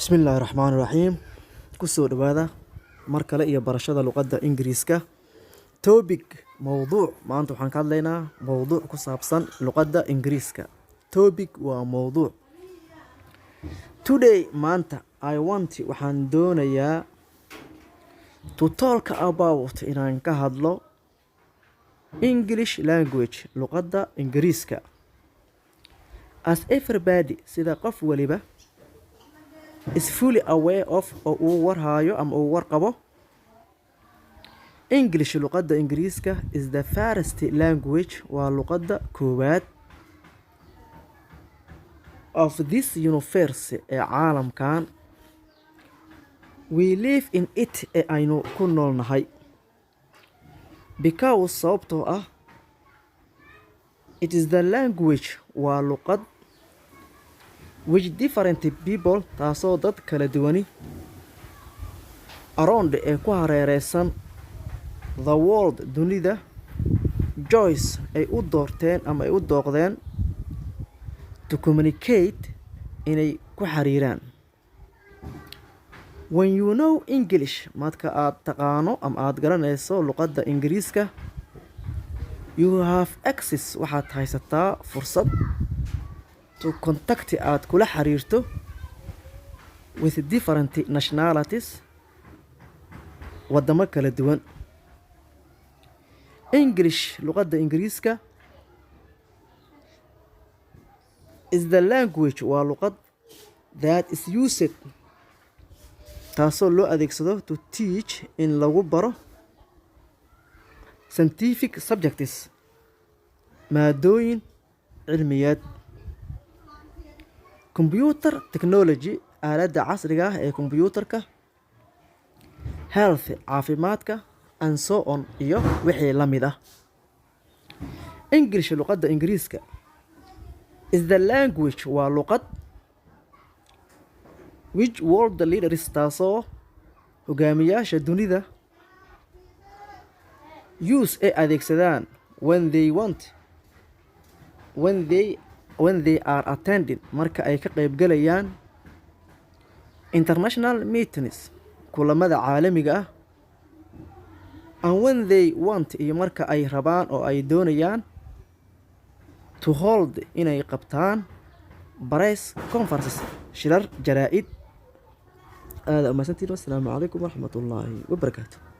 بسم الله الرحمن الرحيم كسو دوادا مركلة إيا برشادة لغة إنجليزكا توبيك موضوع ما أنتو حنكاد لينا موضوع كسابسان لغة إنجليزكا توبيك وموضوع Today ما أنت I want وحان دونيا to talk about إنان كهدلو English language لغة إنجليزكا as everybody سيدا قف وليبا is fully aware of oo uu warhayo ama uu warqabo English luqadda Ingiriiska is the first language waa luqadda koowaad of this universe ee caalamkan we live in it ee aynu ku noolnahay because sababtoo ah it is the language waa luqad which different people taasoo dad kala duwani around ee ku hareereysan the world dunida choice ay u doorteen ama ay u dooqdeen to communicate inay ku xiriiraan when you know English marka aad taqaano ama aad garanayso luqadda Ingiriiska you have access waxaad haysataa fursad to contact aad kula xiriirto with different nationalities wadamo kala duwan English luqadda Ingiriiska is the language waa luqad that is used taasoo loo adeegsado to teach in lagu baro scientific subjects maadooyin cilmiyeed computer technology aaladda casriga ah ee computerka health caafimaadka and so on iyo wixii la mid ah English luqadda Ingiriiska is the language waa luqad which world leaders taasoo hogaamiyaasha dunida use ay adeegsadaan when they are attending marka ay ka qayb galayaan international meetings kulamada caalamiga ah and when they want iyo marka ay rabaan oo ay doonayaan to hold inay qabtaan press conferences shirar jaraa'id aad u mahadsantiin. Assalaamu calaykum waraxmatullaahi wabarakaatuh.